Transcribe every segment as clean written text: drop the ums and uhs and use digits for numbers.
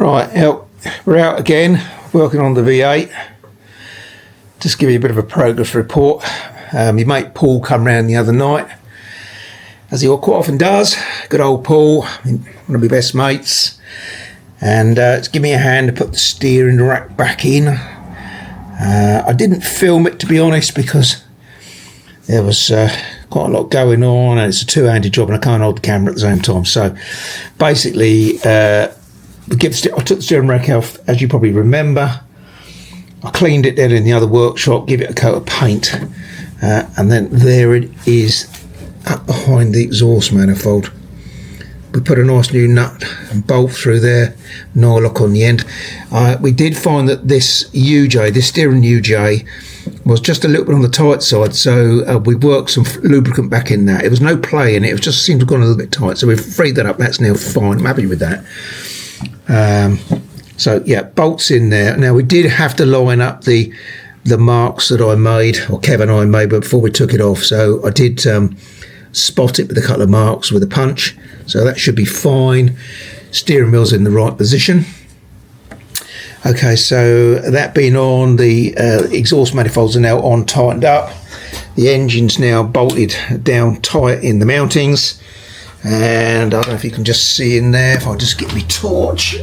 Right, we're out again, working on the V8. Just give you a bit of a progress report. My mate Paul come round the other night, as he quite often does. Good old Paul, one of my best mates. And it's give me a hand to put the steering rack back in. I didn't film it, to be honest, because there was quite a lot going on, and it's a two-handed job and I can't hold the camera at the same time. So basically, I took the steering rack off, as you probably remember. I cleaned it then in the other workshop, give it a coat of paint, and then there it is up behind the exhaust manifold. We put a nice new nut and bolt through there, nylock on the end. We did find that this steering UJ, was just a little bit on the tight side, so we worked some lubricant back in that. It was no play in it, it just seemed to have gone a little bit tight, so we've freed that up. That's now fine, I'm happy with that. So yeah, bolts in there. Now we did have to line up the marks that I made, or Kev and I made, before we took it off. So I did spot it with a couple of marks with a punch, so that should be fine. Steering wheel's in the right position. Okay, so that being on, the exhaust manifolds are now on, tightened up. The engine's now bolted down tight in the mountings. And I don't know if you can just see in there, if I just get my torch.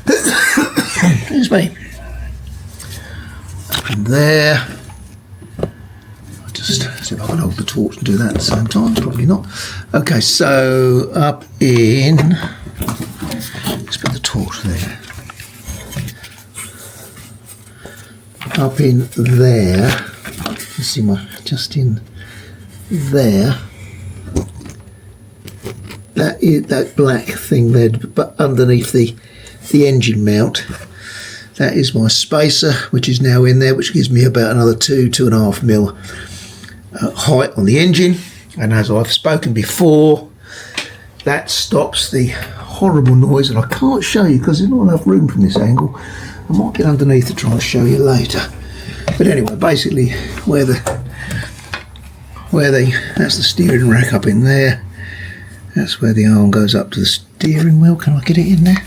Excuse me. Up in there. I'll just see if I can hold the torch and do that at the same time. Probably not. Okay, so up in, let's put the torch there. Up in there, let's see just in there, that black thing there, but underneath the engine mount, that is my spacer, which is now in there, which gives me about another 2.5 mil height on the engine. And as I've spoken before, that stops the horrible noise, and I can't show you because there's not enough room from this angle. I might get underneath to try and show you later. But anyway, basically that's the steering rack up in there. That's where the arm goes up to the steering wheel. Can I get it in there?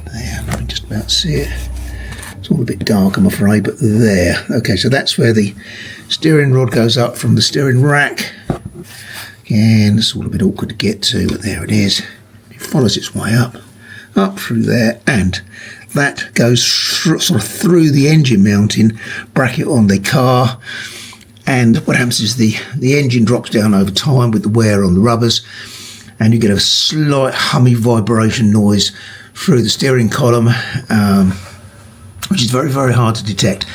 There, I can just about see it. It's all a bit dark, I'm afraid, but there. Okay, so that's where the steering rod goes up from the steering rack. Again, it's all a bit awkward to get to, but there it is. It follows its way up through there, and that goes sort of through the engine mounting bracket on the car. And what happens is the engine drops down over time with the wear on the rubbers, and you get a slight hummy vibration noise through the steering column, which is very, very hard to detect.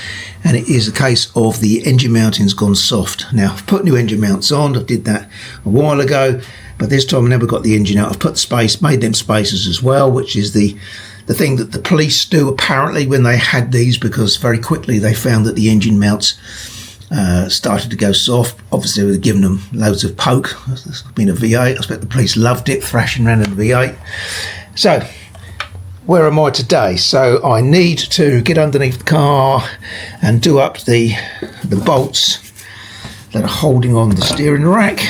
And it is a case of the engine mounting's gone soft. Now, I've put new engine mounts on. I did that a while ago, but this time I never got the engine out. I've put made them spacers as well, which is the thing that the police do apparently when they had these, because very quickly they found that the engine mounts started to go soft. Obviously, we've given them loads of poke. It's been a V8. I expect the police loved it, thrashing around in the V8. So, where am I today? So, I need to get underneath the car and do up the bolts that are holding on the steering rack.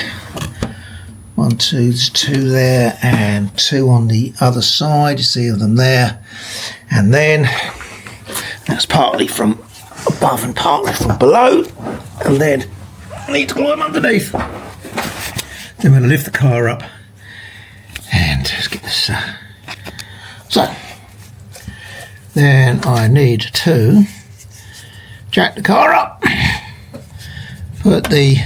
1, 2, there's 2 there, and 2 on the other side. You see them there. And then, that's partly from above and partly from below, and then I need to climb underneath. Then I'm going to lift the car up and let's get this. So then I need to jack the car up, put the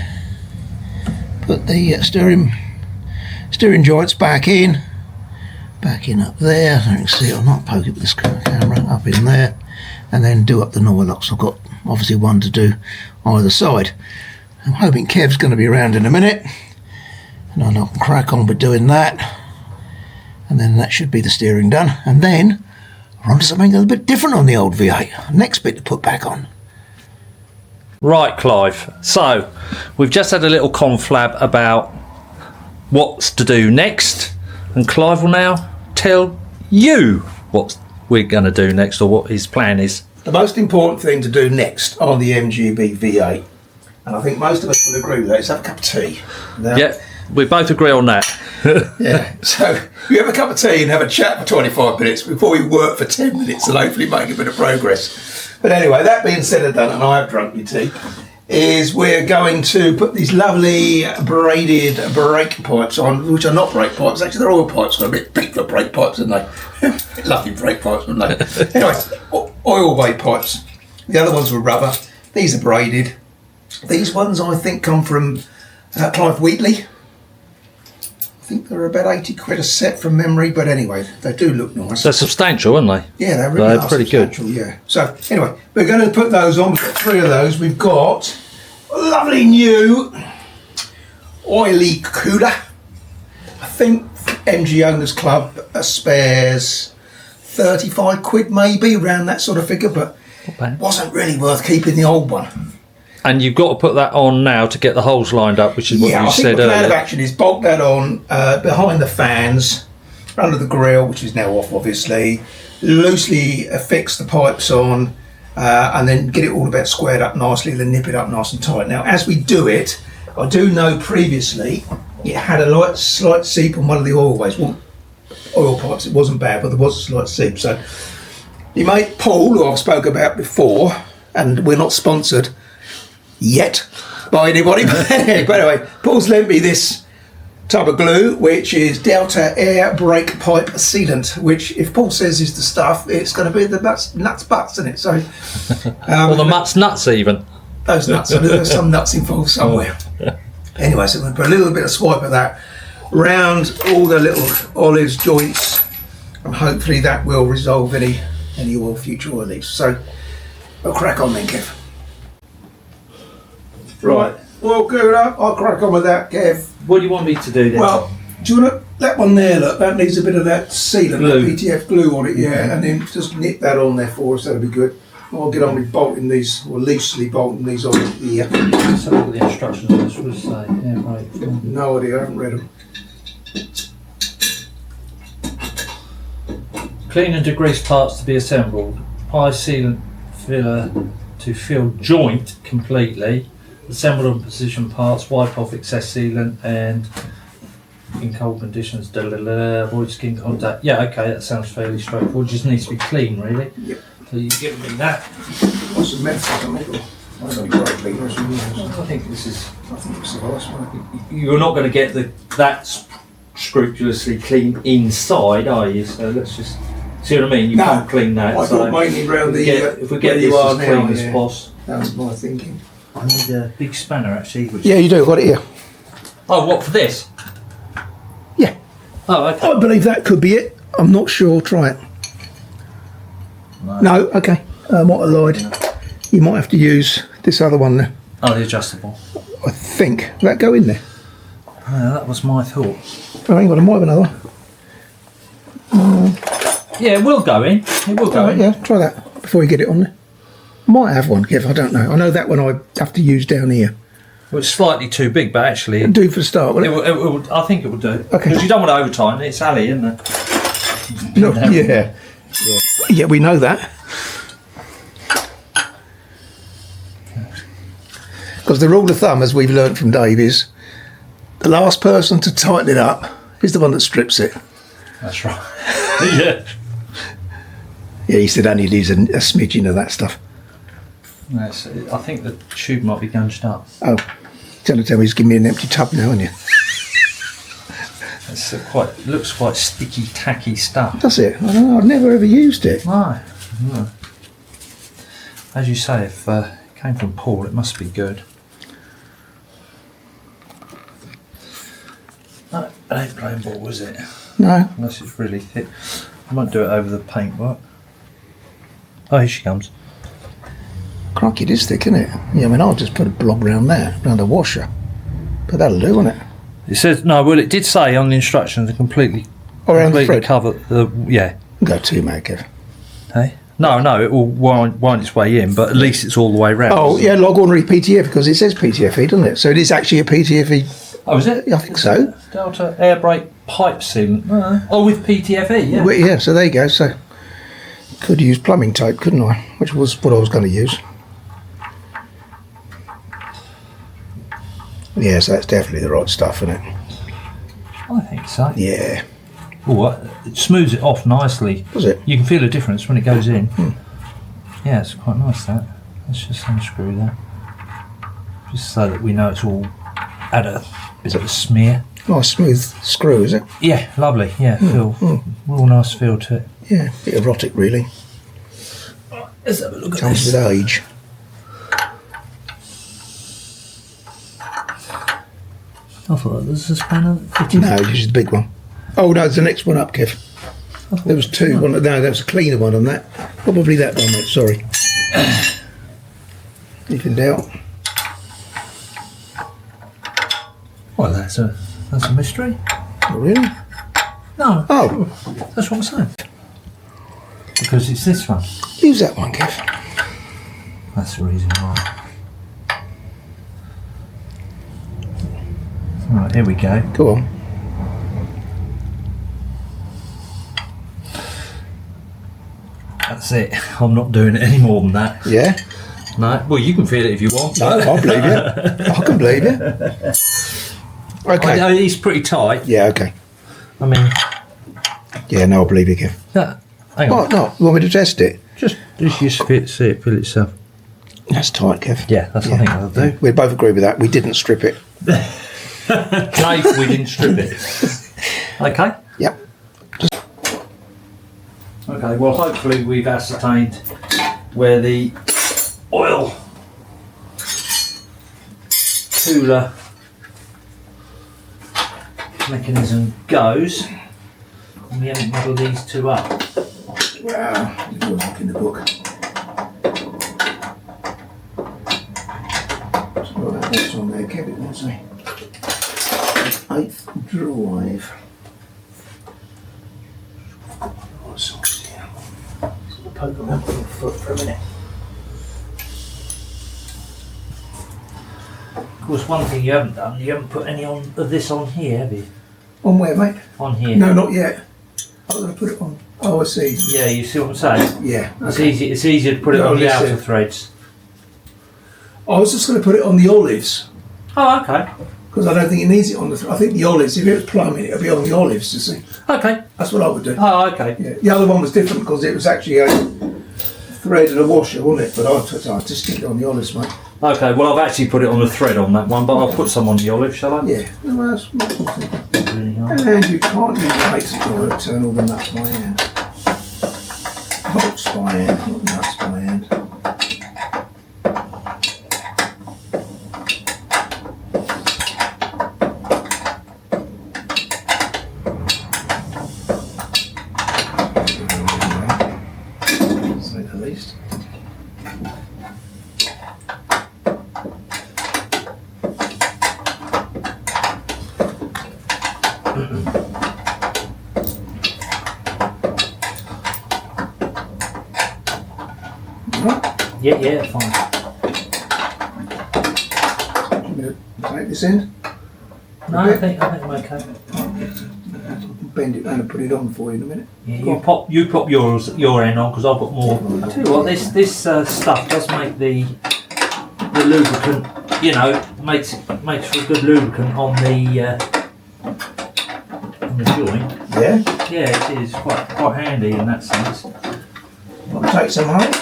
steering joints back in up there. I don't know if you can see it or not. Poke it with this camera up in there. And then do up the Norlocks. I've got obviously one to do either side. I'm hoping Kev's going to be around in a minute, and I can crack on with doing that, and then that should be the steering done. And then we're on to something a little bit different on the old V8. Next bit to put back on. Right, Clive. So we've just had a little conflab about what's to do next, and Clive will now tell you what we're going to do next, or what his plan is. The most important thing to do next on the MGB V8, and I think most of us will agree with that, is have a cup of tea. Now, Yeah. We both agree on that. Yeah. So we have a cup of tea and have a chat for 25 minutes before we work for 10 minutes and hopefully make a bit of progress. But anyway, that being said and done, and I have drunk my tea, is we're going to put these lovely braided brake pipes on, which are not brake pipes, actually they're oil pipes, they're a bit big for brake pipes, aren't they? Lovely brake pipes, aren't they? Anyway, oil weight pipes. The other ones were rubber. These are braided. These ones I think come from Clive Wheatley. I think they're about 80 quid a set from memory, but anyway, they do look nice. They're substantial, aren't they? Yeah, they're really pretty good. Yeah. So anyway, we're going to put those on. We've got 3 of those. We've got a lovely new oily cooler. I think MG Owners Club spares 35 quid maybe, around that sort of figure, but wasn't really worth keeping the old one. And you've got to put that on now to get the holes lined up, which is what you said earlier. The plan of action is bolt that on behind the fans, under the grill, which is now off obviously, loosely affix the pipes on, and then get it all about squared up nicely, then nip it up nice and tight. Now as we do it, I do know previously it had a slight seep on one of the oil pipes. It wasn't bad, but there was a slight seep. So your mate Paul, who I've spoke about before, and we're not sponsored yet by anybody, but anyway, Paul's lent me this type of glue, which is Delta Air Brake Pipe Sealant, which if Paul says is the stuff, it's going to be the nuts butts, isn't it? So or the nuts even. Those nuts, there's some nuts involved somewhere. Anyway, so we'll put a little bit of swipe of that round all the little olives joints, and hopefully that will resolve any future oil leaks. So I'll crack on then, Kev. Right, well, good up. I'll crack on with that, Kev. What do you want me to do then? Well, do you want to, that one there, look, that needs a bit of that sealant, glue. that PTF glue on it, yeah, and then just nip that on there for us, that'll be good. I'll get on with bolting these, or loosely bolting these on here. Let's have a look at the instructions on this. What does it say? Yeah, right. No idea, I haven't read them. Clean and degrease parts to be assembled. Apply sealant filler to fill joint completely. Assemble and position parts, wipe off excess sealant, and in cold conditions, avoid skin contact. Yeah, okay, that sounds fairly straightforward. Just needs to be clean, really. Yep. So you give me that. What's the method on it? I don't know, great cleaners. I think this is. I think it's the last one. You're not going to get that scrupulously clean inside, are you? So let's just see what I mean. You can't clean that. I thought mainly around the. If we get this as clean as possible. That was my thinking. I need a big spanner actually. Yeah, you do. Got it here. Oh, what for this? Yeah. Oh, okay. I believe that could be it. I'm not sure. Try it. No. Okay. I might have lied. You might have to use this other one there. Oh, the adjustable. I think. Will that go in there? That was my thought. Oh, hang on. I might have another one. Yeah, it will go in. It will go in. Yeah, try that before you get it on there. Might have one, Kev, I don't know. I know that one I have to use down here. Well, it's slightly too big, but actually... It'll do for the start, will it? It will, I think it will do. Okay. Because you don't want to overtime it. It's Ali, isn't it? No, yeah. Yeah, we know that. Because the rule of thumb, as we've learnt from Dave, is the last person to tighten it up is the one that strips it. That's right. Yeah. Yeah, he said only leaves a smidgen of that stuff. Yes, I think the tube might be gunged up. Oh, trying to tell me he's giving me an empty tub now, aren't you? It's looks quite sticky, tacky stuff. Does it? I don't know, I've never ever used it. No. As you say, if it came from Paul, it must be good. No, it ain't plain ball, is it? No. Unless it's really thick. I might do it over the paintwork. Oh, here she comes. Crikey, it is thick, isn't it? Yeah, I mean, I'll just put a blob round there, round the washer. But that'll do, won't it? It says, no, well, it did say on the instructions to completely the thread? cover the, yeah. Go too mad, Kev. Hey? No, it will wind its way in, but at least it's all the way round. Oh, yeah, log ordinary PTF, because it says PTFE, doesn't it? So it is actually a PTFE. Oh, is it? I think so. Delta air brake pipe sealant. Oh, with PTFE, yeah. Well, yeah, so there you go. So could use plumbing tape, couldn't I? Which was what I was going to use. Yeah, so that's definitely the right stuff, isn't it? I think so. Yeah. Oh, it smooths it off nicely. Does it? You can feel a difference when it goes in. Yeah, it's quite nice that. Let's just unscrew that. Just so that we know it's all had a bit of a smear. Nice smooth screw, is it? Yeah, lovely. Yeah, feel real nice feel to it. Yeah, bit erotic really. Let's have a look at Comes this. with age. I thought that was a spanner that fitted. No, this is the big one. Oh no, it's the next one up, Kev. There was two. No, there was a cleaner one on that. Probably that one, mate. Sorry. If in doubt. Well, that's a mystery. Oh, really? No, Oh, that's what I'm saying. Because it's this one. use that one, Kev. That's the reason why. Right, here we go. Go on. That's it. I'm not doing it any more than that. Yeah? No. Well, you can feel it if you want. No, I'll believe you. I can believe you. Okay. It's pretty tight. Yeah, okay. I mean, Yeah, no, I'll believe you, Kev. hang on. What? No, you want me to test it? Just see it feel itself. That's tight, Kev. Yeah, that's what I think I'll do. We both agree with that. We didn't strip it. No, we didn't strip it. Okay. Yep. Okay, well, hopefully we've ascertained where the oil cooler mechanism goes, and we haven't muddled these two up. Wow. You do look in the book. So what's on there, Kev? It was a 8th drive. What's on here? Poke around with your foot for a minute. Of course, one thing you haven't done, you haven't put any of this on here, have you? On where, mate? On here. No, not yet. I'm going to put it on. Oh, I see. Yeah, you see what I'm saying? Yeah. It's easy. It's easier to put it No, on the listen. outer threads. I was just going to put it on the olives Oh, okay. because I don't think it needs it on the. I think the olives. If it was plumbing, it'll be on the olives. You see, Okay. that's what I would do. Oh, okay. Yeah. The other one was different because it was actually a thread and a washer, wasn't it? But I just stick it on the olives, mate. Okay, well, I've actually put it on the thread on that one, but I'll put some on the olive, shall I? Yeah. No, that's Really hard. and you can't use weights to turn all the nuts by hand. Bolts by hand, not nuts by hand. Say the least. Yeah, fine. I'm going to take this end, No, I think I'm okay. bend it round and put it on for you in a minute. Yeah, Go you pop your end on because I've got more. I tell you what, this stuff does make the lubricant. You know, makes for a good lubricant on the joint. Yeah? Yeah, it is quite handy in that sense. Want to take some home?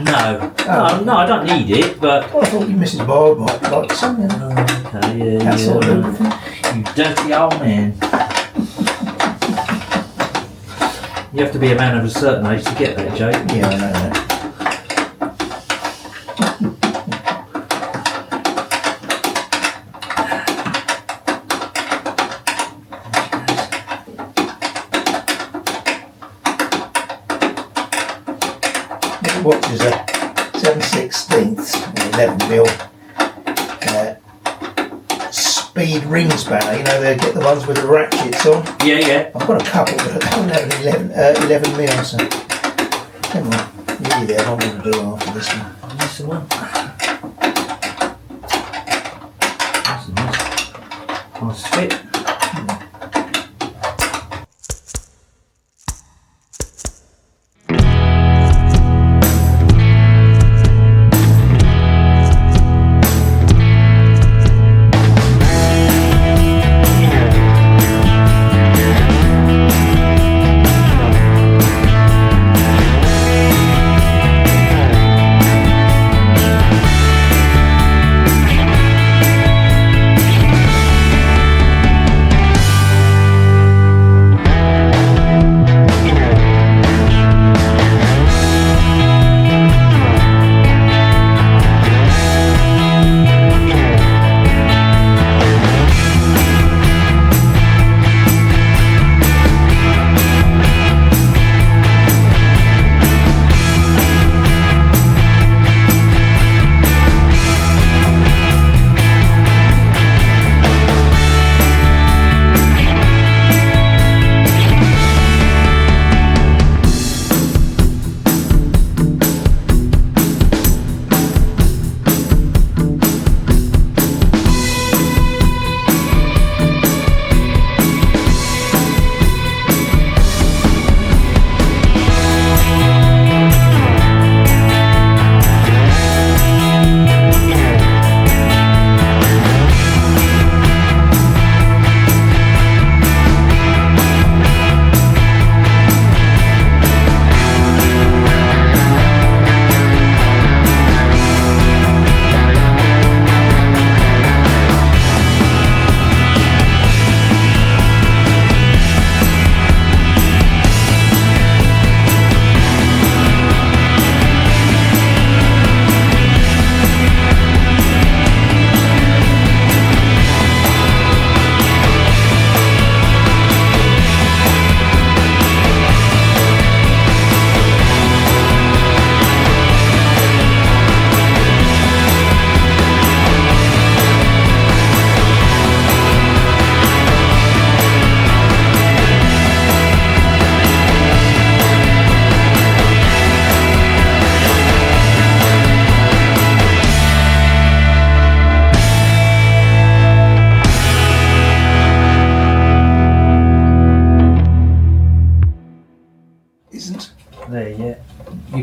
No, Oh. no, I don't need it, but. Well, I thought Mrs. Bob might like some. Yeah. Okay, yeah, That sort of lubricant. You dirty old man. You have to be a man of a certain age to get that, Jake. Yeah, I know that. This watch is a 7/16 or 11mm speed ring spanner. You know, they get the ones with the ratchets on. Yeah. I've got a couple, but I don't have an 11mm, so never mind. Nearly there. I'm going to do after this one. This the one. That's a nice fit.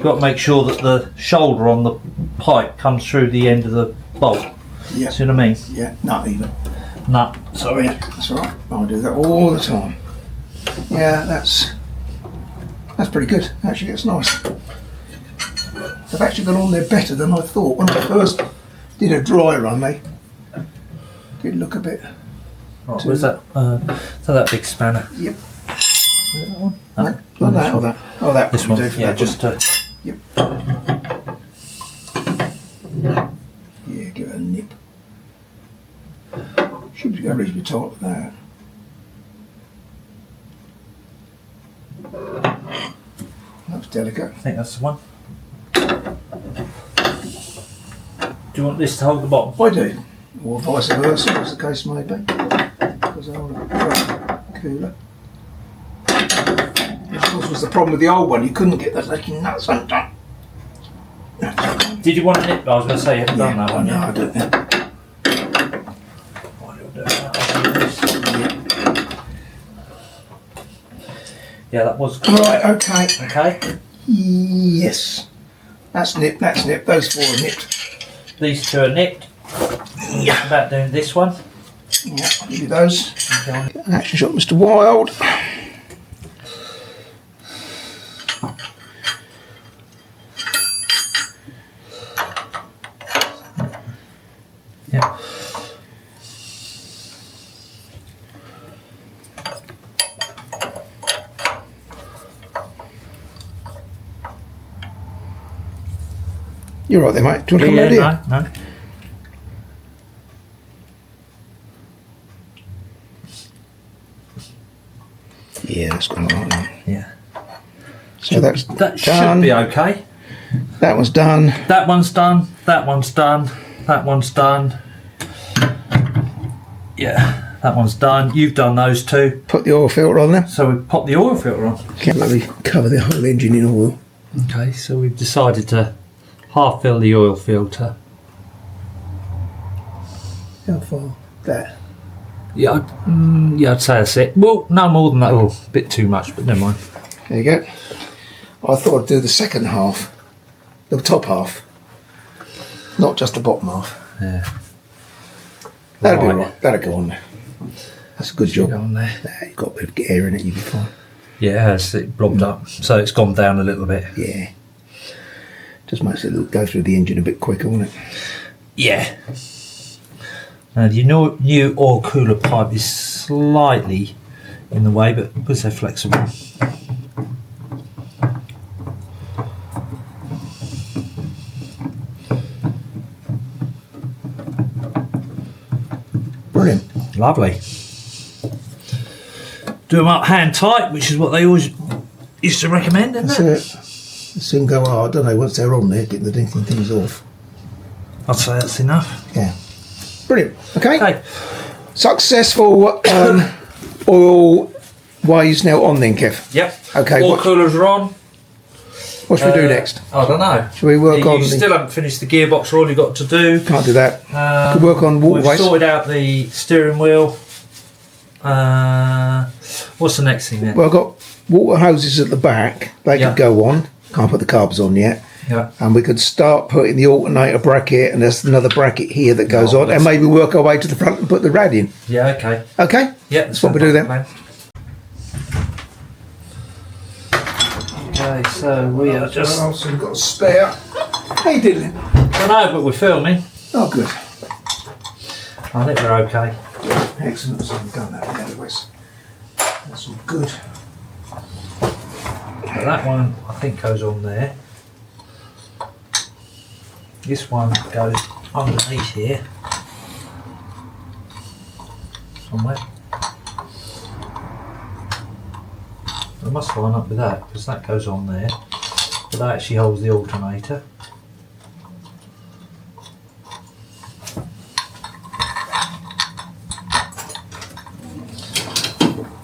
got to make sure that the shoulder on the pipe comes through the end of the bolt. Yeah. See what I mean? Yeah, not even. Nut, sorry. Yeah, that's all right. I do that all the time. Yeah, that's pretty good. Actually, it's nice. They've actually gone on there better than I thought. When I first did a dry run, they did look a bit. Right, where's that? So that big spanner. Yep. That one? No, not that or that. Oh, that This would one. do for Yeah, that just one. Yep. Yeah, give it a nip. Should be going reasonably tight with that. That's delicate. I think that's the one. Do you want this to hold the bottom? I do. Or vice versa, as the case may be. Because I want a cooler. Of course, was the problem with the old one. You couldn't get the fucking nuts undone. Did you want a nip? I was going to say you haven't done that one No, yet. I don't know. Yeah, that was good. Right, okay. Okay. Yes. That's nipped, that's nipped. Those four are nipped. These two are nipped. Yeah. About doing this one. Yeah, I'll give you those. Okay. Action shot, Mr. Wild. Yeah. You're right there, mate. Do you want to come round here? No. Yeah, that's gone right now. Yeah. So that's That done. should be okay. That one's done. That one's done. That one's done. That one's done. Yeah, that one's done. You've done those two. Put the oil filter on there. So we pop the oil filter on. Can't really cover the whole engine in oil. Okay, so we've decided to half fill the oil filter. How far? That. Yeah, I'd say that's it. Well, no more than that. Oh, a bit too much, but never mind. There you go. I thought I'd do the second half. The top half. Not just the bottom half. Yeah. That'll be Right. right. That'll go on there. That's a good job. Go on there. Nah, you've got a bit of air in it, you'll be fine. Yeah, it has. It blobbed up, so it's gone down a little bit. Yeah. Just makes it go through the engine a bit quicker, won't it? Yeah. Now the new oil cooler pipe is slightly in the way, but because they're flexible. Brilliant. Lovely. Do them up hand tight, which is what they always used to recommend, isn't That's it? it. Soon go hard, don't know, once they're on there, getting the dinking things off. I'd say that's enough. Yeah. Brilliant. Okay. Okay. Successful oil ways now on then, Kev. Yep. Okay, All what- coolers are on. What should we do next? I don't know. Should we work you on still haven't finished the gearbox, or all you've got to do. Can't do that. Could work on We've waterways. sorted out the steering wheel. What's the next thing then? Well, I've got water hoses at the back. They Yeah. could go on. Can't put the carbs on yet. Yeah. And we could start putting the alternator bracket, and there's another bracket here that goes Oh, on, and that's- maybe work our way to the front and put the rad in. Yeah, okay. Okay? Yeah, That's what we do then. Okay, so we are just... Also, we've got a spare. How you doing? I know, but we're filming. Oh, good. I think we're okay. Excellent. So we've done that anyways. That's all good. So that one, I think, goes on there. This one goes underneath here. Somewhere. I must line up with that, because that goes on there. But that actually holds the alternator.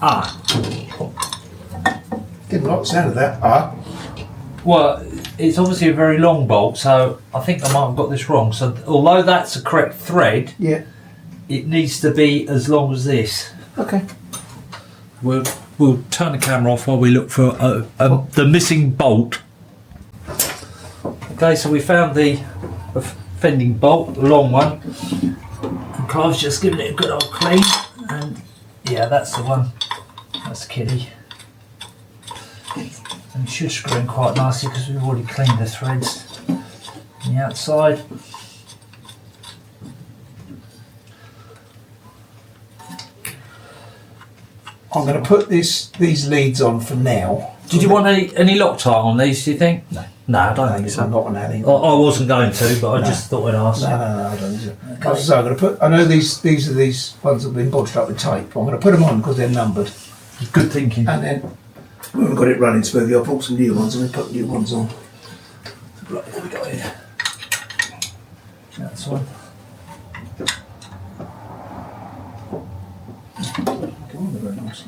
Ah, Didn't like the sound of that. Ah. well, it's obviously a very long bolt, so I think I might have got this wrong. So although that's the correct thread, Yeah. it needs to be as long as this. Okay. We'll turn the camera off while we look for the missing bolt. Okay, so we found the fending bolt, the long one, and Clive's just giving it a good old clean, and yeah, that's the one. That's the kiddie. And it should screw in quite nicely because we've already cleaned the threads on the outside. I'm going to put these leads on for now. Did you want any Loctite on these, do you think? No, I don't think so. I'm not on adding. I wasn't going to, but I just thought I'd ask. No, I don't need to. Okay. So I'm going to put, I know these are these ones that have been bodged up with tape, but I'm going to put them on because they're numbered. Good thinking. And then, when we've got it running smoothly, I'll put some new ones and we put new ones on. Right, there we go here. That's one. Go on, they're very nice.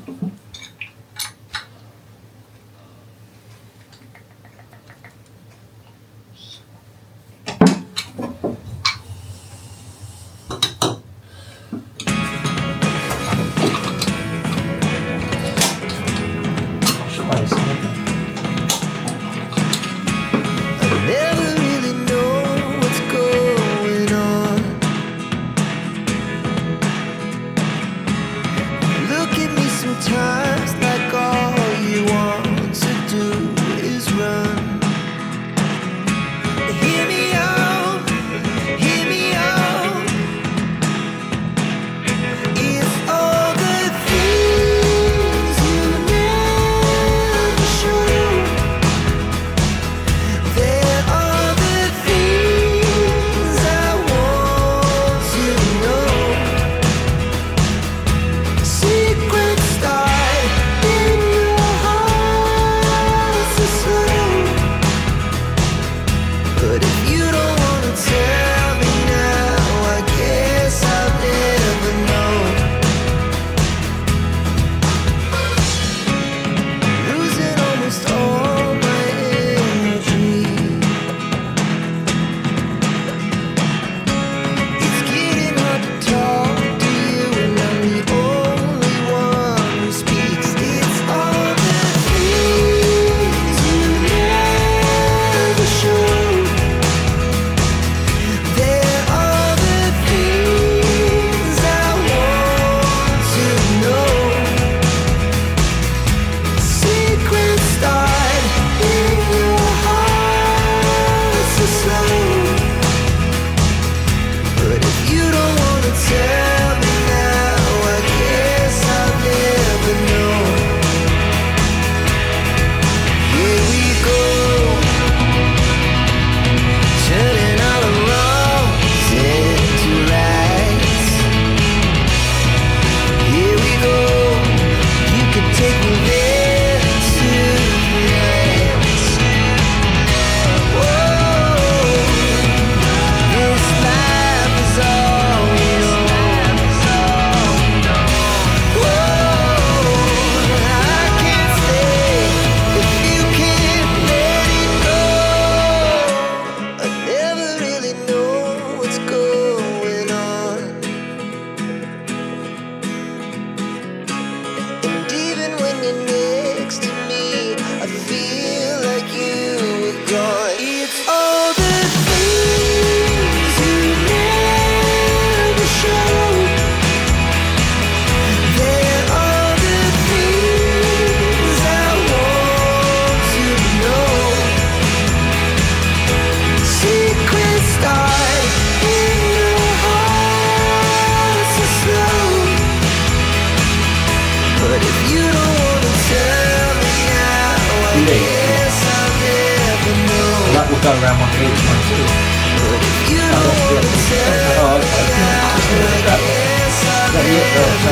That will go around one of each one too.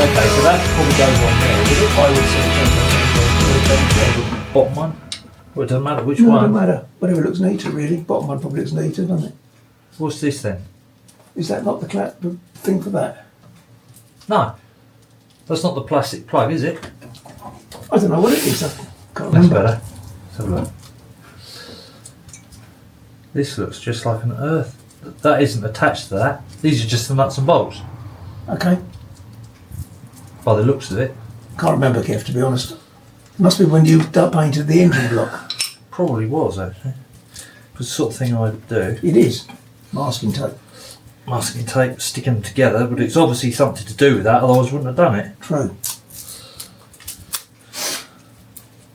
Okay, so that probably goes on there. I would say bottom one. Well, it doesn't matter which one. It doesn't matter. Whatever looks neater, really. Bottom one probably looks neater, doesn't it? What's this then? Is that not the thing for that? No. That's not the plastic plug, is it? I don't know what it is. I can't That's remember. better. Let's have a look. This looks just like an earth. That isn't attached to that. These are just the nuts and bolts. Okay. By the looks of it. Can't remember, Kev, to be honest. Must be when you painted the engine block. Probably was, actually. the sort of thing I'd do. It is. Masking tape. Masking tape, sticking them together, but it's obviously something to do with that, otherwise I wouldn't have done it. True.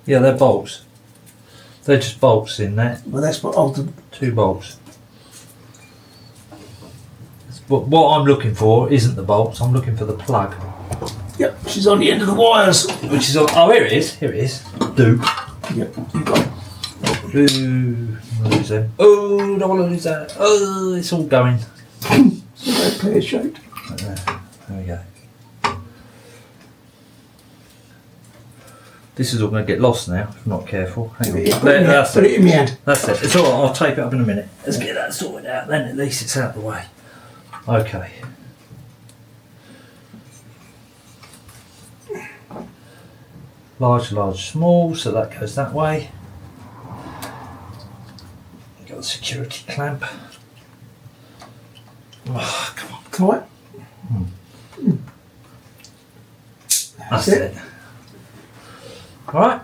Yeah, they're bolts. They're just bolts in there. Well, that's what altered. 2 bolts. But what I'm looking for isn't the bolts, I'm looking for the plug. Yep, she's on the end of the wires. Which is on, oh, here it is, here it is. Duke. Yep, you got it. Ooh, I'm gonna lose them. Oh, don't want to lose that. Oh, it's all going. So they're pear shaped. There we go. This is all going to get lost now if I'm not careful. Hang on. Yeah, That's put it in my hand. That's it. It's alright, I'll tape it up in a minute. Let's get that sorted out, then at least it's out of the way. Okay. Large, large, small, so that goes that way. Got the security clamp. Oh, come on. Right. That's it. Alright,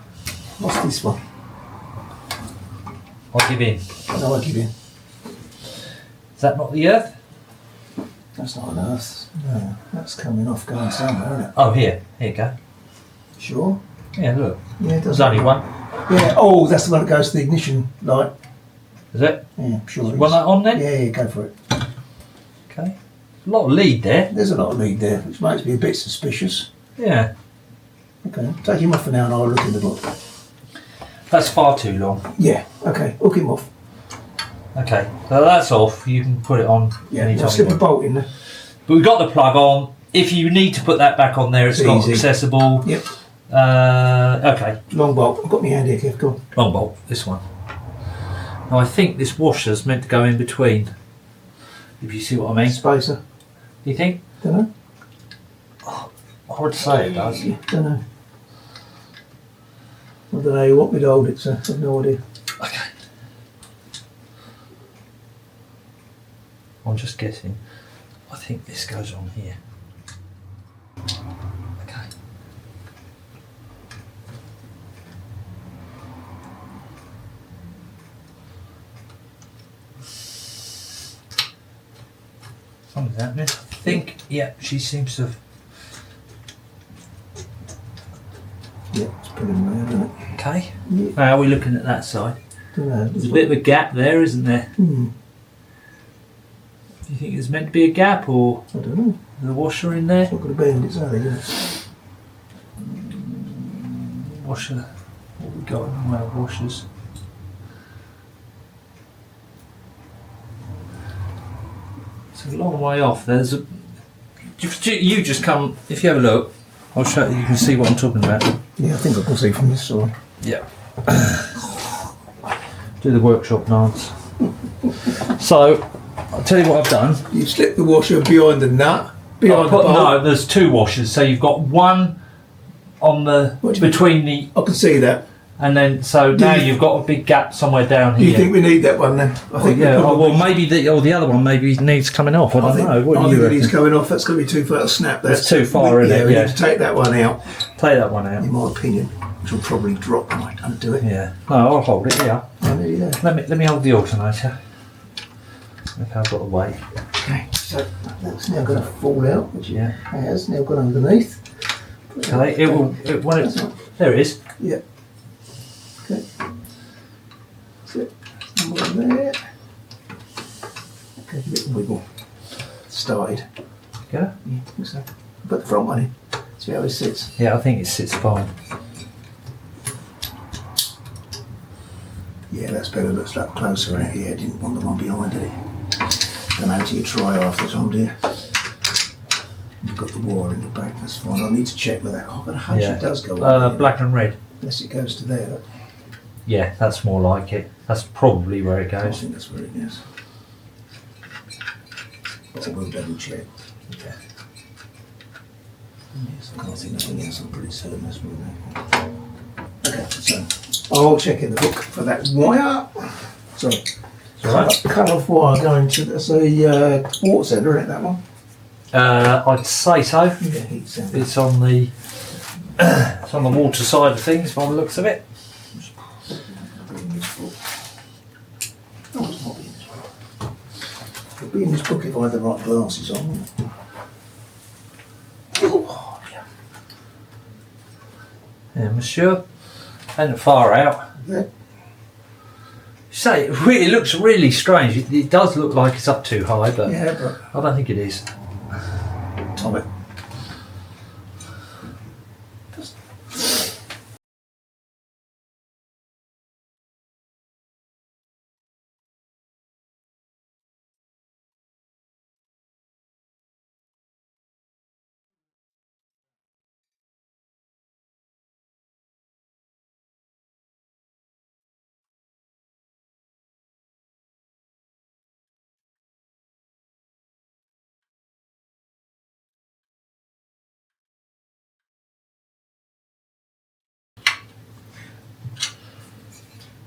What's this one? I'll give in. No, I'll give in. Is that not the earth? That's not an earth. No, that's coming off going somewhere, isn't it? Oh, here you go. Sure. Yeah, look. Yeah, it does. There's only one. Yeah. Oh, that's the one that goes to the ignition light. Is it? Yeah, sure. You want that on then? Yeah, go for it. Okay. A lot of lead there. There's a lot of lead there, which makes me a bit suspicious. Yeah. Okay, take him off for now and I'll look in the book. That's far too long. Yeah, okay, hook him off. Okay, so that's off. You can put it on Yeah, anytime I'll you slip a want. bolt in there. But we've got the plug on. If you need to put that back on there, it's got Easy. accessible. Yep, Okay, long bolt. I've got my hand here, Kev, go on. long bolt, this one. Now I think this washer's meant to go in between. If you see what I mean. Spacer. You think? Don't know. I would say it does. Yeah, don't know. I don't know, you want me to hold it, so I've no idea. Okay. I'm just guessing. I think this goes on here. Okay. Something's happening. I think, yeah, she seems to have. Yeah, it's put in there, isn't it? Okay. Yeah. Now we're looking at that side. Don't know. There's a bit of a gap there, isn't there? Hmm, Do you think there's meant to be a gap or I don't know. the washer in there? It's not going to bend, it's only, is it? Washer. What we got? Well, washers. It's a long way off. There's a. You just come. If you have a look, I'll show you. You can see what I'm talking about. Yeah, I think I can see from this side. Yeah. Do the workshop dance. So, I'll tell you what I've done. You slip the washer behind the nut, behind the bolt. No, there's 2 washers. So you've got one on the What do you mean? between the, I can see that. and then so Do now you- you've got a big gap somewhere down Do here. you think we need that one then? I think Yeah. we Oh, probably- well, maybe the other one maybe needs coming off. I don't know. What I do think you it needs reckon? coming off. That's going to be too far to snap. That's too far, isn't it? We Yeah. need to take that one out, Take that one out. in my opinion, which will probably drop when I don't do it. Yeah. No, I'll hold it. Yeah. Oh, nearly there. Let me hold the alternator. Okay, I've got the weight. Okay, so that's now going to fall out, which Yeah. it has now gone underneath. Okay. It will. When That's it, right. there it is. Yeah. Okay. That's it. One there. Okay, a bit of wiggle. Started. Yeah. Yeah, I think so. Put the front one in. See how it sits. Yeah. I think it sits fine. Yeah, that's better. Looks like closer out here. Didn't want the one behind it. Don't know until you try after time, dear. You've got the wire in the back. That's fine. I need to check with that. I've got a hunch Yeah. it does go on there. Black and red. Unless it goes to there. Look. Yeah, that's more like it. That's probably where it I goes. think that's where it is. But I will double check. Okay. Yes, I can't see nothing else. I'm pretty certain that's where it is. Okay, so I'll check in the book for that wire. Sorry. Alright. Cut off wire going to that's a water centre, isn't it, that one? I'd say so. Yeah, heat centre. It's on the it's on the water side of things by the looks of it. be in this book if I had the right glasses on. Oh, yeah. Yeah, monsieur. And far out. Yeah. Say, it really looks really strange. It does look like it's up too high, but Yeah, but I don't think it is. Tom it.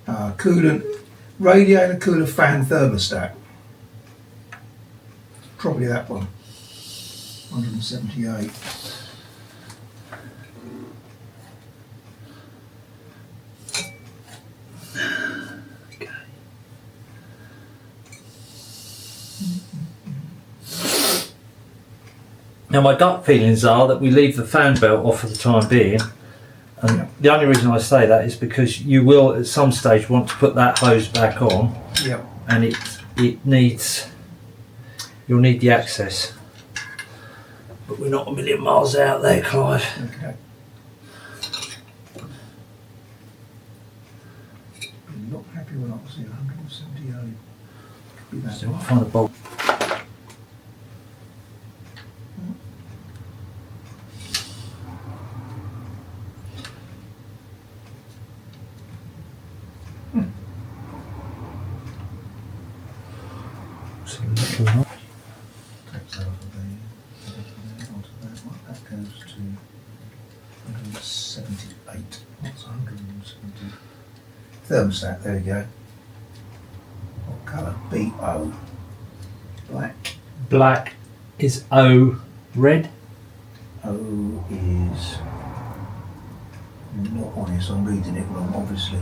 Coolant, radiator, cooler, fan, thermostat. Probably that one. 178. Now my gut feelings are that we leave the fan belt off for the time being. And Yeah. the only reason I say that is because you will at some stage want to put that hose back on, Yep. and it needs, you'll need the access. But we're not a million miles out there, Clive. Okay. I'm not happy when I was here. 178. Could be that So we'll one. find a bolt. So little one. Takes that off of there. Onto that one. That goes to 178. What's 170? Thermostat, there we go. What colour? BO. Black. Black is O red. O is not on here, so I'm reading it wrong, obviously.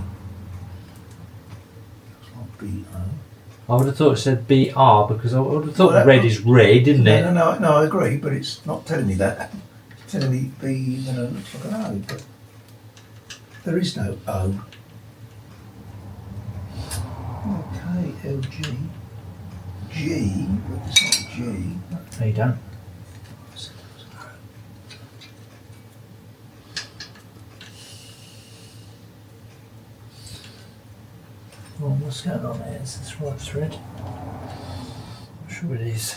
It's not BO. I would have thought it said BR because I would have thought Well, that- red is red, isn't it? No, I agree, but it's not telling me that. It's telling me B, it looks like an O, but there is no O. Okay, LG. G, but it's not G. No, you don't. Well, what's going on here? Is this right thread? I'm sure it is.